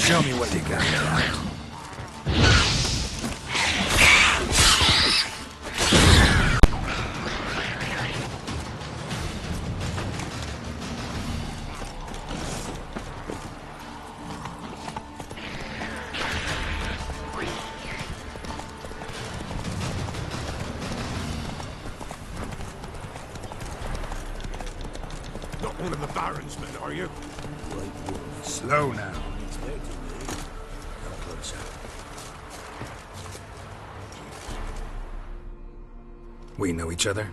Show me what you got. Not one of the Baron's men, are you? Slow now. We know each other?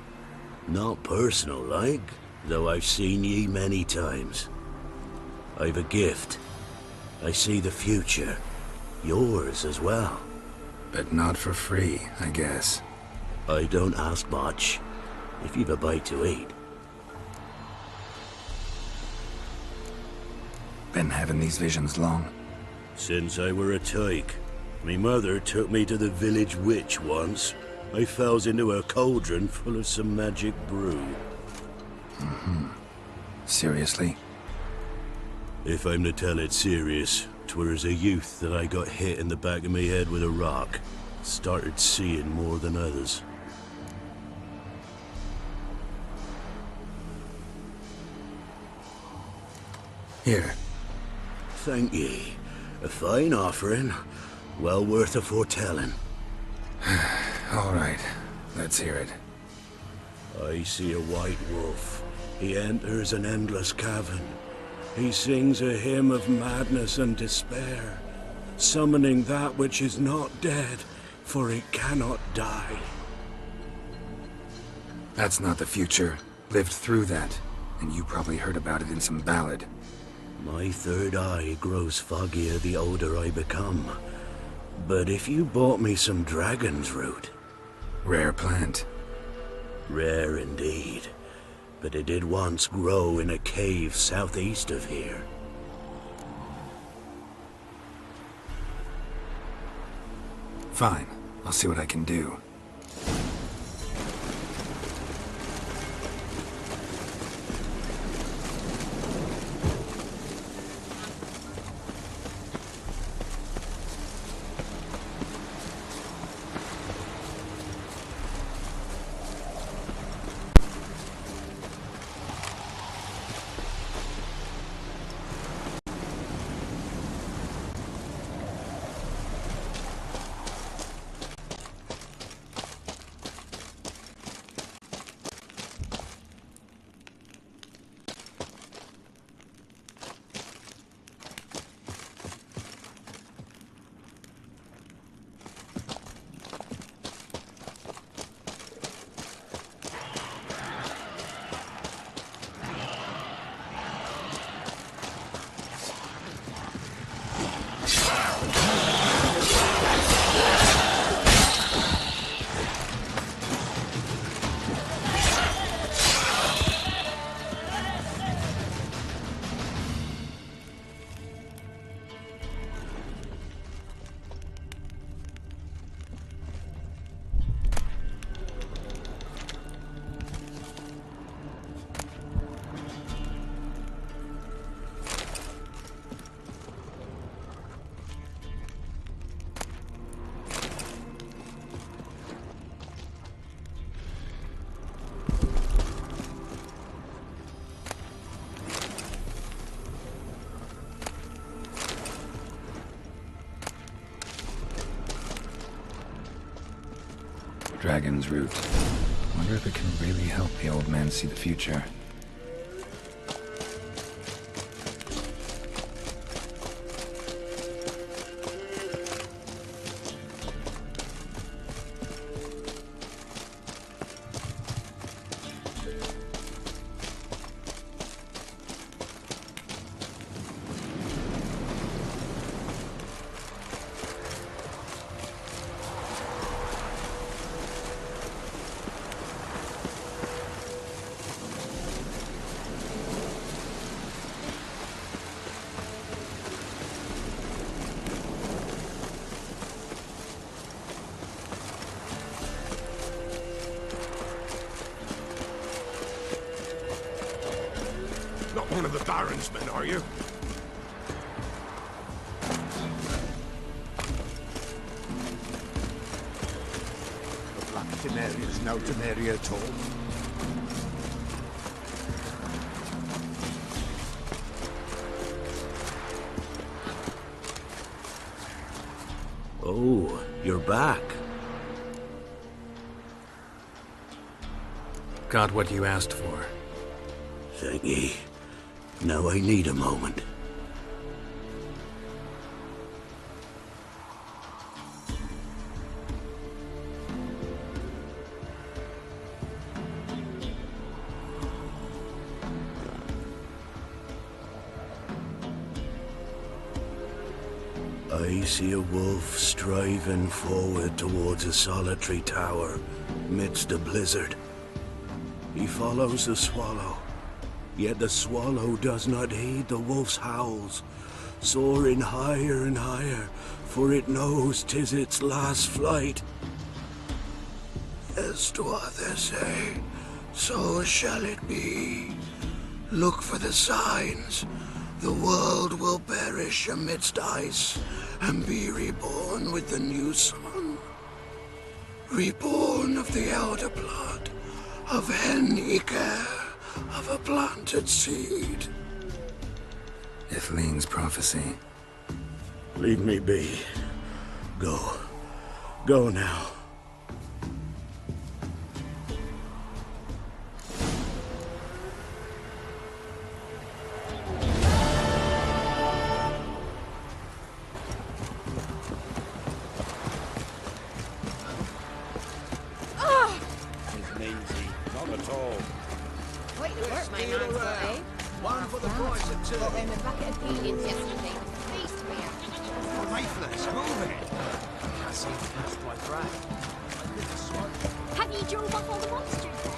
Not personal, like, though I've seen ye many times. I've a gift. I see the future. Yours as well. But not for free, I guess. I don't ask much, if you've a bite to eat. Been having these visions long? Since I were a tyke. Me mother took me to the village witch once. I fells into a cauldron full of some magic brew. Seriously? If I'm to tell it serious, 'twere as a youth that I got hit in the back of me head with a rock. Started seeing more than others. Here. Thank ye. A fine offering. Well worth a foretelling. All right. Let's hear it. I see a white wolf. He enters an endless cavern. He sings a hymn of madness and despair, summoning that which is not dead, for it cannot die. That's not the future. Lived through that, and you probably heard about it in some ballad. My third eye grows foggier the older I become. But if you bought me some dragon's root... Rare plant. Rare indeed. But it did once grow in a cave southeast of here. Fine. I'll see what I can do. Dragon's root. Wonder if it can really help the old man see the future. Not one of the Baron's men, are you? There's no area at all. Oh, you're back. Got what you asked for. Thingy. Now I need a moment. I see a wolf striving forward towards a solitary tower midst a blizzard. He follows the swallow, yet the swallow does not heed the wolf's howls, soaring higher and higher, for it knows 'tis its last flight. As to others say, so shall it be. Look for the signs. The world will perish amidst ice and be reborn with the new sun. Reborn of the elder blood, of Hen-Iker, of a planted seed. Ithleen's prophecy. Leave me be. Go. Go now. One for the price of two. Got them a bucket of peelings yesterday. Feast me. Faithless, move it. I see the past my drag. Have you drove off all the monsters then?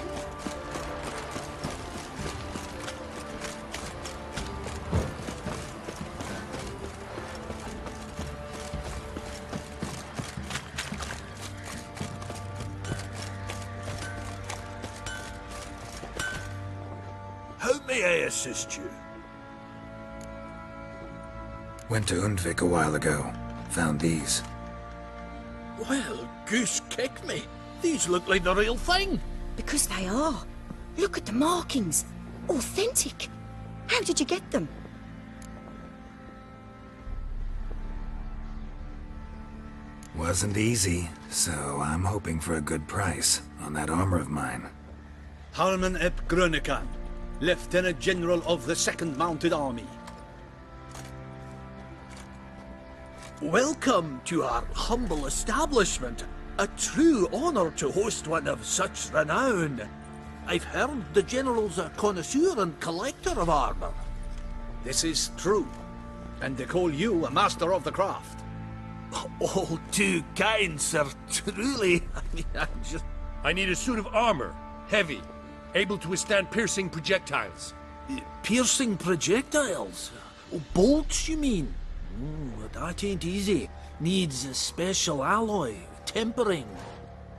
How may I assist you? Went to Undvik a while ago. Found these. Well, goose kick me. These look like the real thing. Because they are. Look at the markings. Authentic. How did you get them? Wasn't easy, so I'm hoping for a good price on that armor of mine. Harman ep Grönekan, Lieutenant General of the 2nd Mounted Army. Welcome to our humble establishment. A true honor to host one of such renown. I've heard the General's a connoisseur and collector of armor. This is true, and they call you a master of the craft. All too kind, sir. Truly, I need a suit of armor, heavy, able to withstand piercing projectiles. Piercing projectiles? Oh, bolts, you mean? That ain't easy. Needs a special alloy, tempering.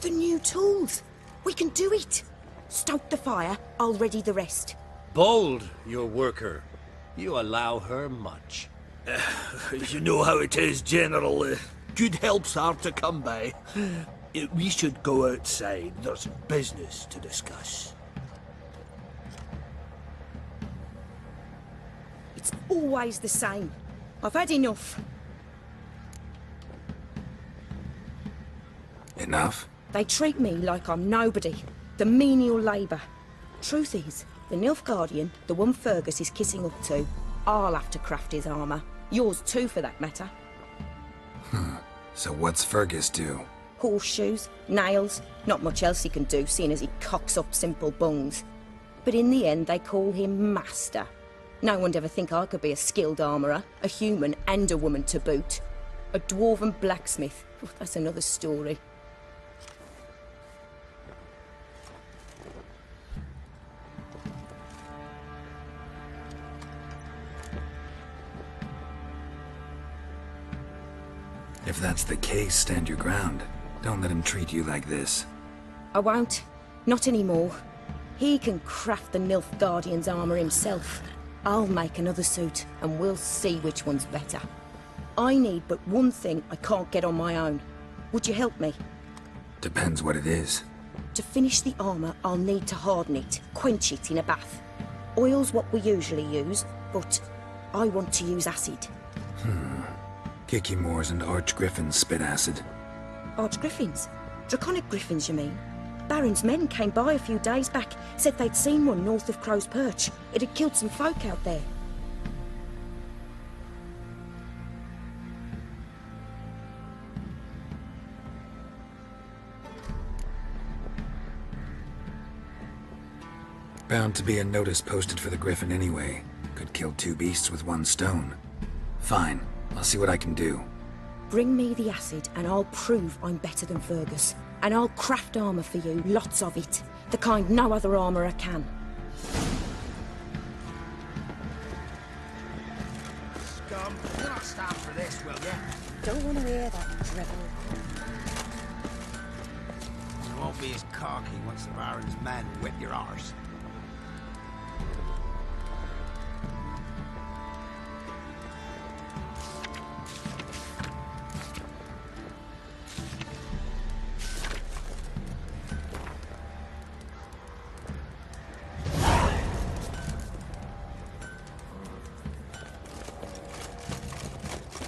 The new tools. We can do it. Stoke the fire, I'll ready the rest. Bold, your worker. You allow her much. You know how it is, General. Good help's hard to come by. We should go outside. There's business to discuss. It's always the same. I've had enough. Enough? They treat me like I'm nobody. The menial labour. Truth is, the Nilfgaardian, the one Fergus is kissing up to, I'll have to craft his armour. Yours too, for that matter. So what's Fergus do? Horseshoes, nails, not much else he can do, seeing as he cocks up simple bungs. But in the end, they call him Master. No one'd ever think I could be a skilled armourer, a human and a woman to boot. A dwarven blacksmith, that's another story. If that's the case, stand your ground. Don't let him treat you like this. I won't. Not anymore. He can craft the Nilfgaardian's armour himself. I'll make another suit, and we'll see which one's better. I need but one thing I can't get on my own. Would you help me? Depends what it is. To finish the armour, I'll need to harden it, quench it in a bath. Oil's what we usually use, but I want to use acid. Kikimores and archgriffins spit acid. Archgriffins? Draconic griffins, you mean? Baron's men came by a few days back, said they'd seen one north of Crow's Perch. It had killed some folk out there. Bound to be a notice posted for the griffin anyway. Could kill two beasts with one stone. Fine, I'll see what I can do. Bring me the acid and I'll prove I'm better than Fergus. And I'll craft armour for you, lots of it. The kind no other armourer can. Scum, you'll not stand for this, will ya? Don't want to hear that, Trevor. You won't be as cocky once the Baron's men whip your arse.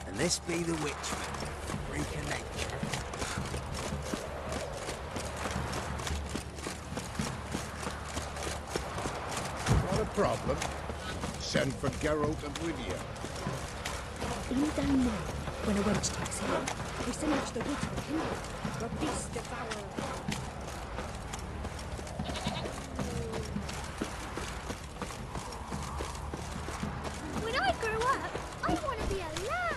And this be the Witchman, freak of nature. Not a problem. Send for Geralt of Rivia. In down there, when a wench takes him, we send out the wood for him. The beast devourer. When I grow up, I want to be a lad.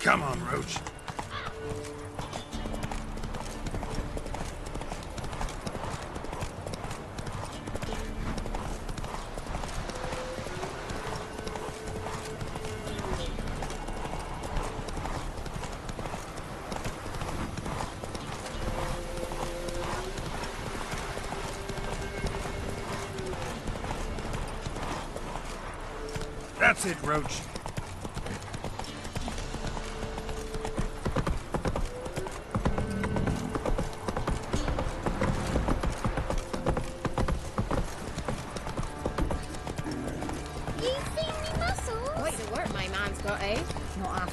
Come on, Roach. That's it, Roach.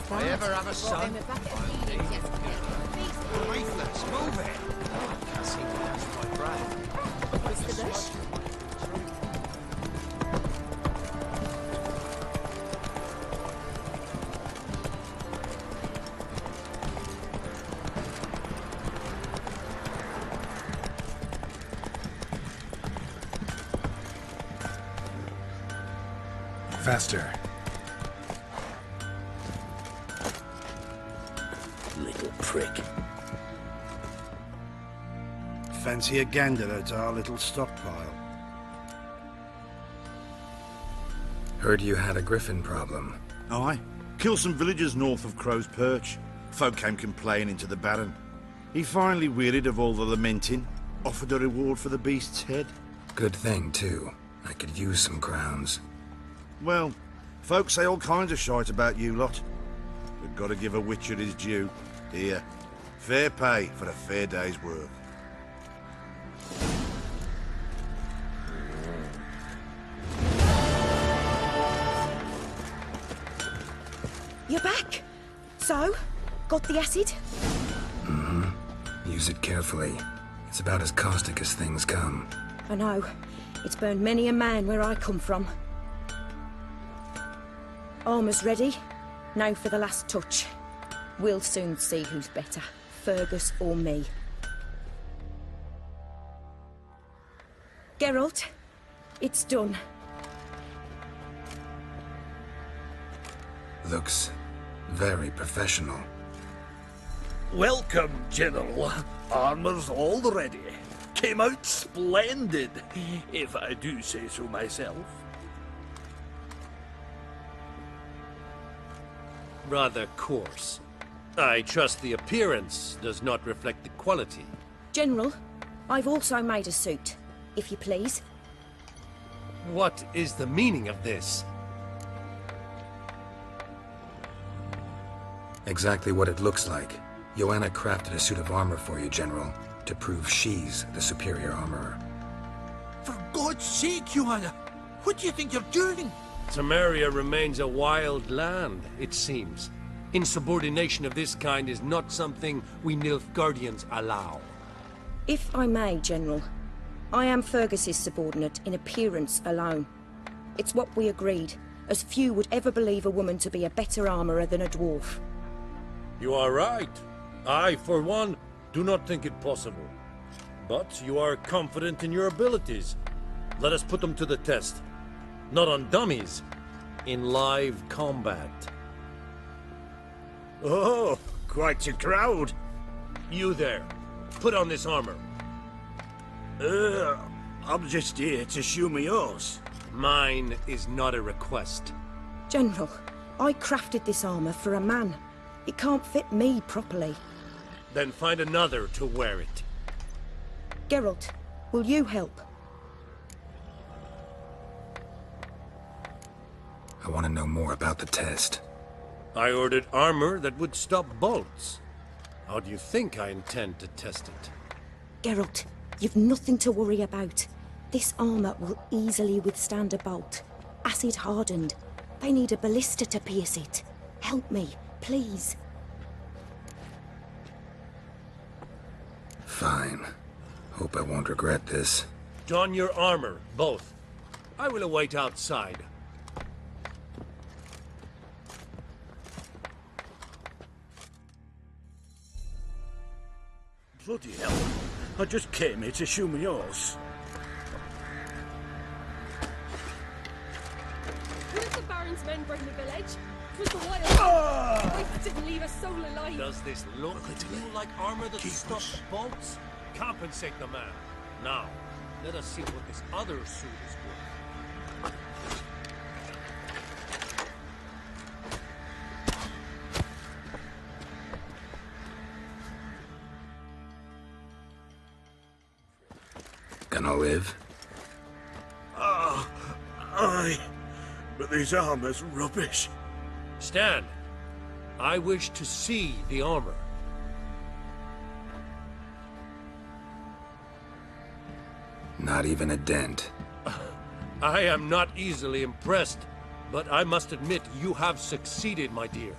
If I ever have a son, faithless, move it. I can't seem to catch my breath. Is the bush? Faster. Little prick. Fancy a gander at our little stockpile. Heard you had a griffin problem. Aye. Killed some villagers north of Crow's Perch. Folk came complaining to the Baron. He finally wearied of all the lamenting, offered a reward for the beast's head. Good thing, too. I could use some crowns. Well, folk say all kinds of shite about you lot. We've got to give a witcher his due. Here, fair pay for a fair day's work. You're back? So? Got the acid? Mm-hmm. Use it carefully. It's about as caustic as things come. I know. It's burned many a man where I come from. Armour's ready. Now for the last touch. We'll soon see who's better, Fergus or me. Geralt, it's done. Looks very professional. Welcome, General. Armour's all ready. Came out splendid, if I do say so myself. Rather coarse. I trust the appearance does not reflect the quality. General, I've also made a suit, if you please. What is the meaning of this? Exactly what it looks like. Joanna crafted a suit of armor for you, General, to prove she's the superior armorer. For God's sake, Joanna, what do you think you're doing? Samaria remains a wild land, it seems. Insubordination of this kind is not something we Nilfgaardians allow. If I may, General, I am Fergus's subordinate in appearance alone. It's what we agreed, as few would ever believe a woman to be a better armourer than a dwarf. You are right. I, for one, do not think it possible. But you are confident in your abilities. Let us put them to the test. Not on dummies, in live combat. Oh, quite a crowd. You there, put on this armor. I'm just here to show me yours. Mine is not a request. General, I crafted this armour for a man. It can't fit me properly. Then find another to wear it. Geralt, will you help? I want to know more about the test. I ordered armor that would stop bolts. How do you think I intend to test it? Geralt, you've nothing to worry about. This armour will easily withstand a bolt. Acid hardened. They need a ballista to pierce it. Help me, please. Fine. Hope I won't regret this. Don your armor, both. I will await outside. Bloody hell. I just came here to show me yours. Couldn't the Baron's men bring the village? It was the wild. Wait, didn't leave a soul alive. Does this look to you like armor that stops bolts? Compensate the man. Now, let us see what this other suit is worth. Gonna live? Aye. But this armor's rubbish. Stand. I wish to see the armor. Not even a dent. I am not easily impressed, but I must admit you have succeeded, my dear.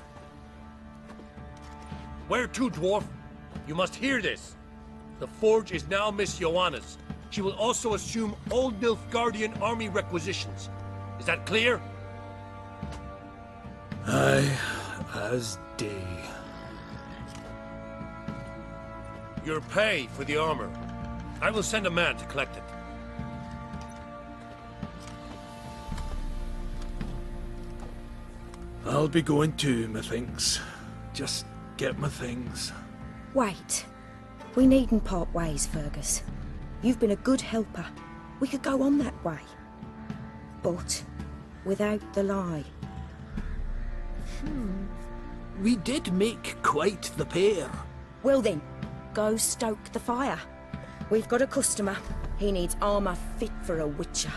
Where to, dwarf? You must hear this. The forge is now Miss Joanna's. She will also assume all Nilfgaardian army requisitions. Is that clear? Aye, as day. Your pay for the armor. I will send a man to collect it. I'll be going too, methinks. Just get my things. Wait. We needn't part ways, Fergus. You've been a good helper. We could go on that way. But without the lie. We did make quite the pair. Well then, go stoke the fire. We've got a customer. He needs armour fit for a witcher.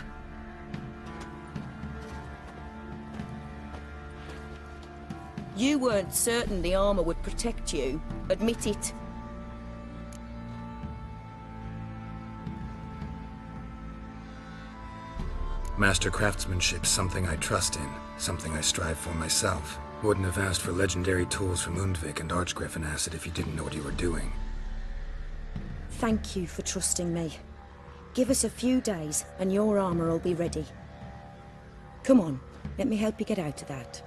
You weren't certain the armour would protect you. Admit it. Master craftsmanship's something I trust in, something I strive for myself. Wouldn't have asked for legendary tools from Undvik and Archgriffin Acid if you didn't know what you were doing. Thank you for trusting me. Give us a few days and your armour will be ready. Come on, let me help you get out of that.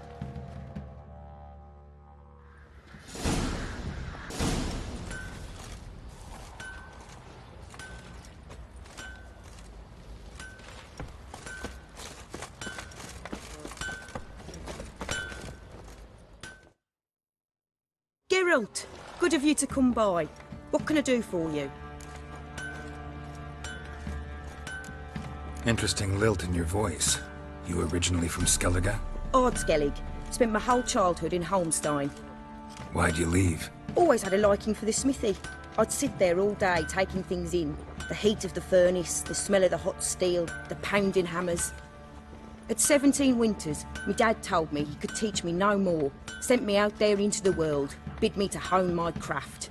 Geralt, good of you to come by. What can I do for you? Interesting lilt in your voice. You originally from Skellige? Ardskellig. Spent my whole childhood in Holmstein. Why'd you leave? Always had a liking for the smithy. I'd sit there all day taking things in. The heat of the furnace, the smell of the hot steel, the pounding hammers. At 17 winters, my dad told me he could teach me no more. Sent me out there into the world, bid me to hone my craft.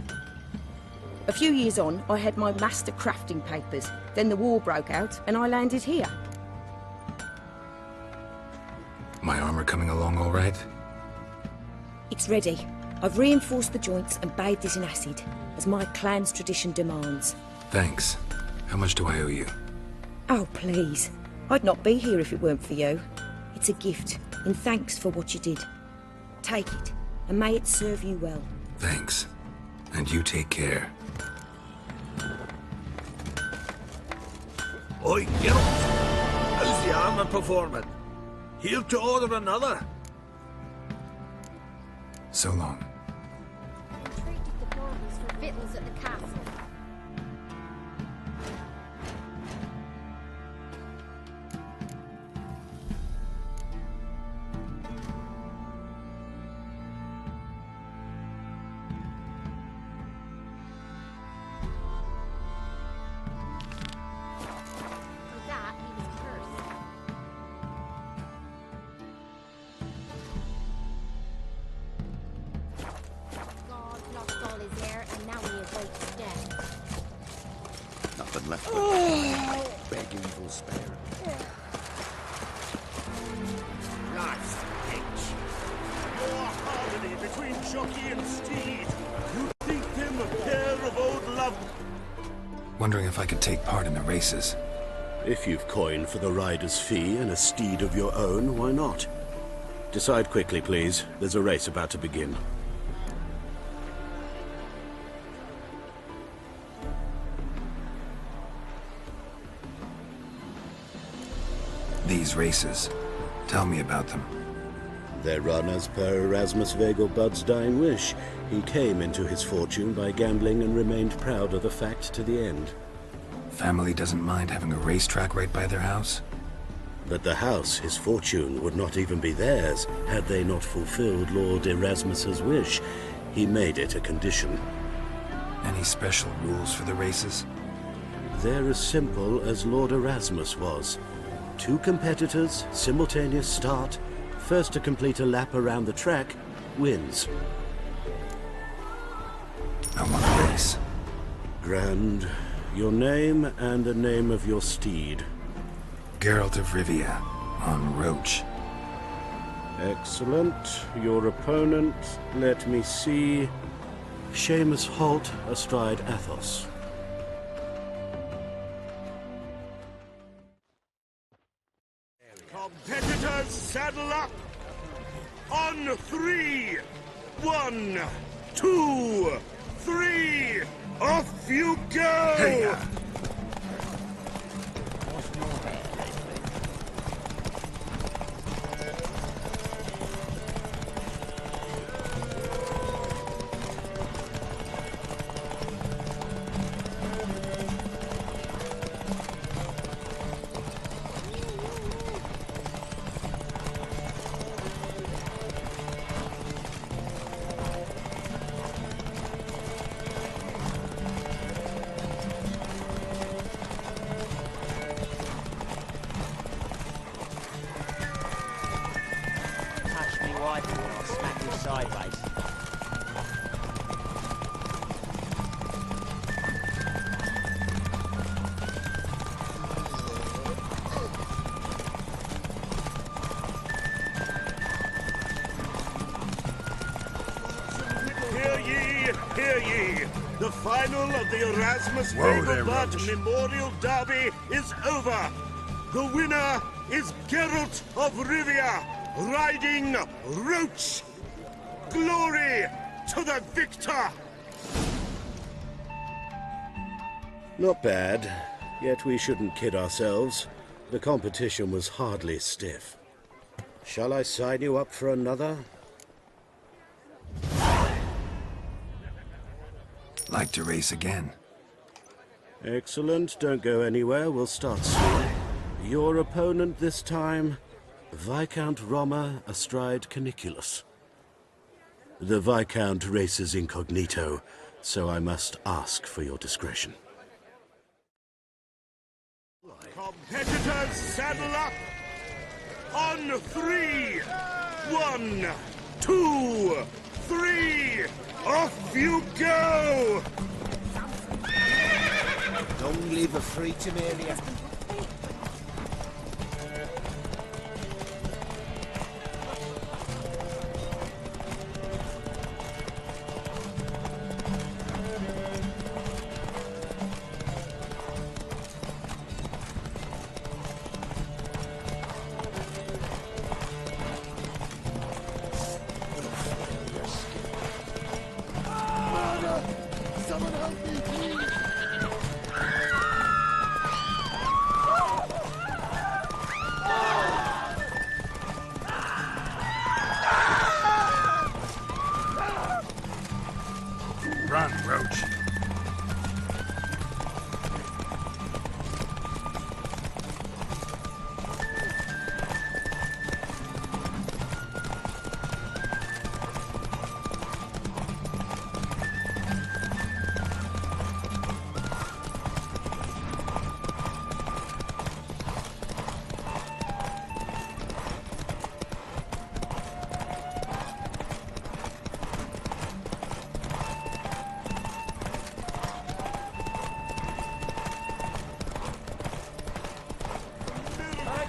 A few years on, I had my master crafting papers. Then the war broke out, and I landed here. My armor coming along all right? It's ready. I've reinforced the joints and bathed it in acid, as my clan's tradition demands. Thanks. How much do I owe you? Oh, please. I'd not be here if it weren't for you. It's a gift, in thanks for what you did. Take it, and may it serve you well. Thanks. And you take care. Oi, Geralt! How's the armour performing? Here to order another? So long. Treated the nobles for victuals at the castle. For that, he was cursed. God lost all his hair, and now he awaits death. left with. Beg evil spare. Nice bitch. Your harmony between jockey and steed. You think them a pair of old love. Wondering if I could take part in the races. If you've coin for the rider's fee and a steed of your own, why not? Decide quickly, please. There's a race about to begin. These races. Tell me about them. They're run as per Erasmus Vegelbud's dying wish. He came into his fortune by gambling and remained proud of the fact to the end. Family doesn't mind having a racetrack right by their house? But the house, his fortune, would not even be theirs had they not fulfilled Lord Erasmus's wish. He made it a condition. Any special rules for the races? They're as simple as Lord Erasmus was. 2 competitors, simultaneous start. First to complete a lap around the track wins. I want to race. Grand. Your name and the name of your steed. Geralt of Rivia, on Roach. Excellent. Your opponent, let me see. Seamus Holt, astride Athos. Competitors, saddle up! On 3! 1, 2, 3! Off you go! Hey, Touch me rifle and I'll smack you sideways. Hear ye, hear ye! The final of the Erasmus Whoa there, Vegelbud Roach. Memorial Derby is over! The winner is Geralt of Rivia, riding Roach! Glory to the victor! Not bad, yet we shouldn't kid ourselves. The competition was hardly stiff. Shall I sign you up for another? like to race again. Excellent, don't go anywhere, we'll start soon. Your opponent this time, Viscount Roma astride Caniculus. The Viscount races incognito, so I must ask for your discretion. Competitors, saddle up! On 3! 1, 2, 3! Off you go! Long live a free Temeria.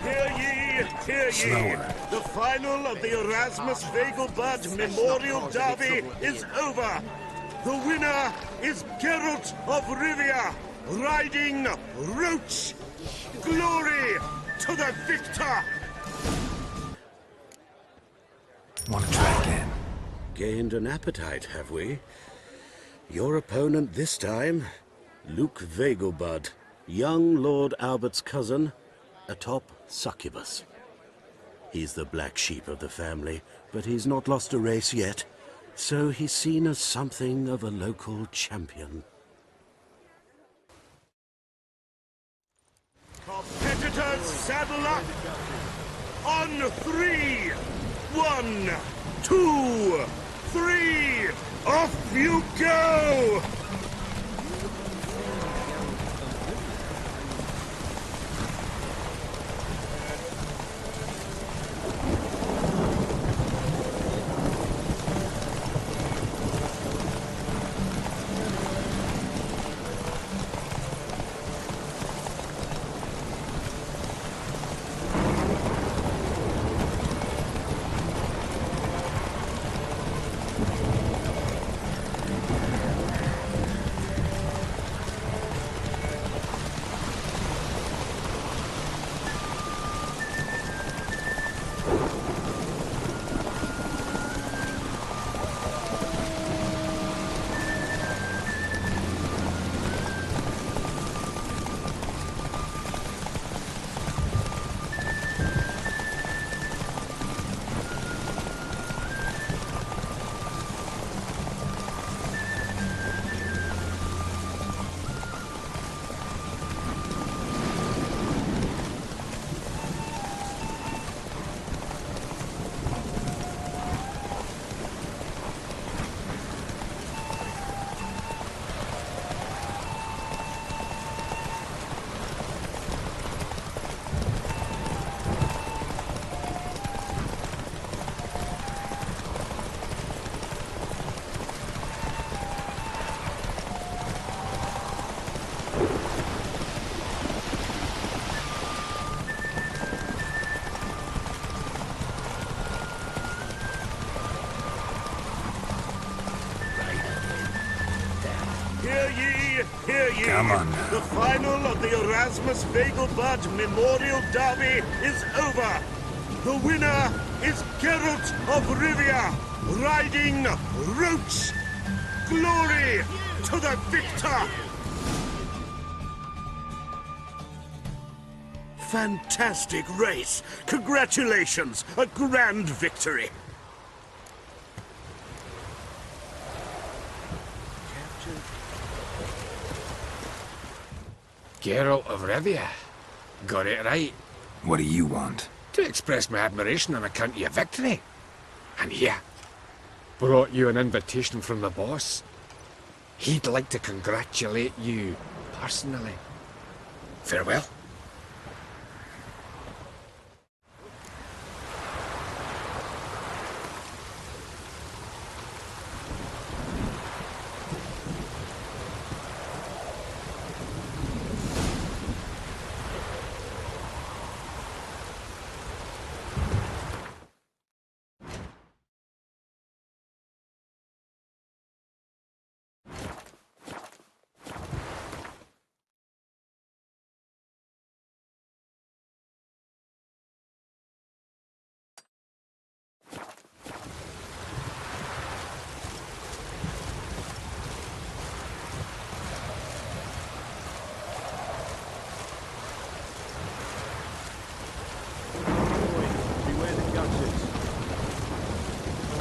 Hear ye, hear ye. Slower. The final of the Erasmus Vegelbud Memorial Derby is over. The winner is Geralt of Rivia, riding Roach. Glory to the victor! Want to try again? Gained an appetite, have we? Your opponent this time, Luke Vegelbud, young Lord Albert's cousin, atop succubus. He's the black sheep of the family, but he's not lost a race yet, so he's seen as something of a local champion. Competitors, saddle up! On 3! 1, 2, 3! Off you go! Hear ye! Come on now. The final of the Erasmus Vegelbud Memorial Derby is over. The winner is Geralt of Rivia, riding Roach. Glory to the victor! Fantastic race! Congratulations! A grand victory! Geralt of Rivia. Got it right. What do you want? To express my admiration on account of your victory. And here, brought you an invitation from the boss. He'd like to congratulate you personally. Farewell.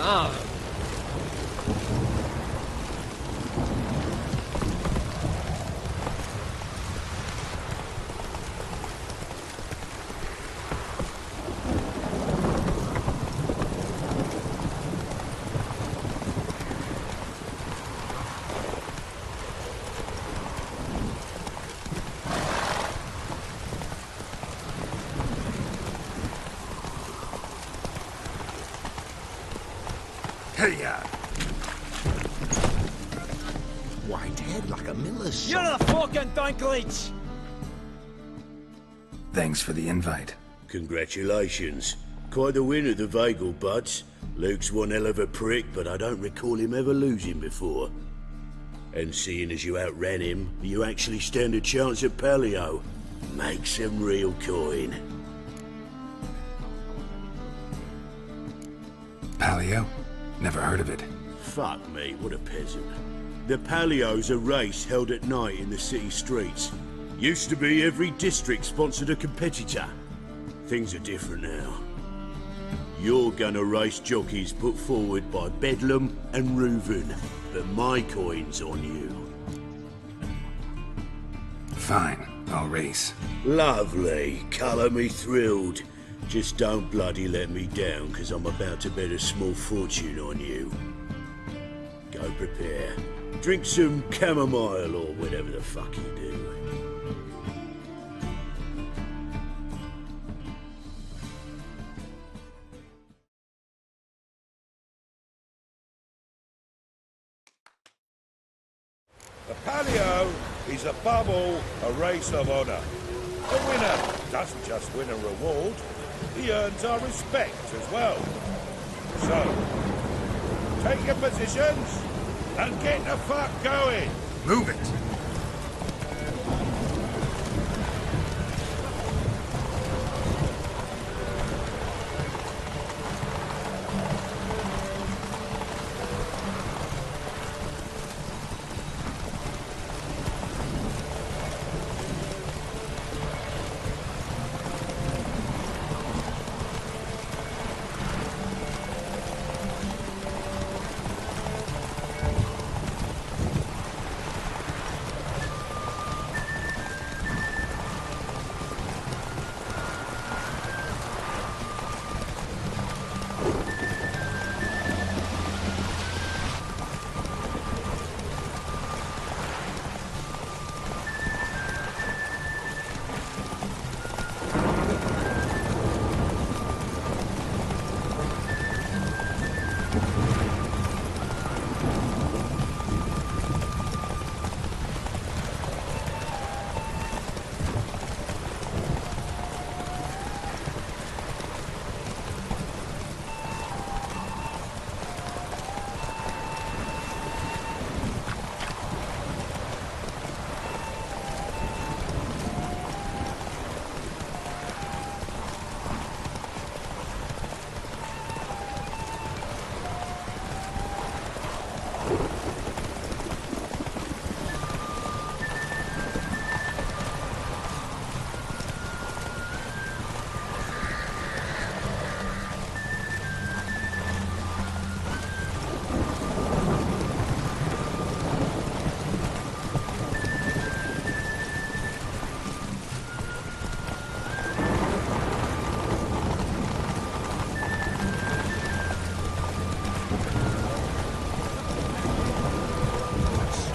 Ah. Hey-ya! White head like a miller's son. You're a fucking dunkleach! Thanks for the invite. Congratulations. Quite the winner, the Vagel buds. Luke's one hell of a prick, but I don't recall him ever losing before. And seeing as you outran him, you actually stand a chance at Paleo. Make some real coin. Paleo? Never heard of it. Fuck me, what a peasant. The Paleo's a race held at night in the city streets. Used to be every district sponsored a competitor. Things are different now. You're gonna race jockeys put forward by Bedlam and Reuven, but my coin's on you. Fine, I'll race. Lovely, colour me thrilled. Just don't bloody let me down, cause I'm about to bet a small fortune on you. Go prepare. Drink some chamomile or whatever the fuck you do. The Paleo is above all a race of honor. The winner doesn't just win a reward, he earns our respect as well. So, take your positions and get the fuck going. Move it!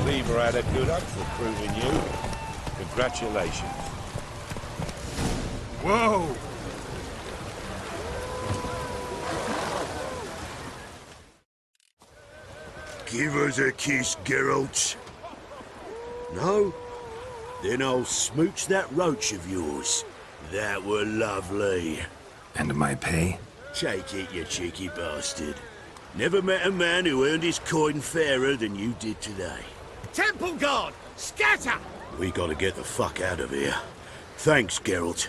Lever had a good up for proving you. Congratulations. Whoa! Give us a kiss, Geralt. No? Then I'll smooch that roach of yours. That were lovely. And my pay? Take it, you cheeky bastard. Never met a man who earned his coin fairer than you did today. Temple Guard! Scatter! We gotta get the fuck out of here. Thanks, Geralt.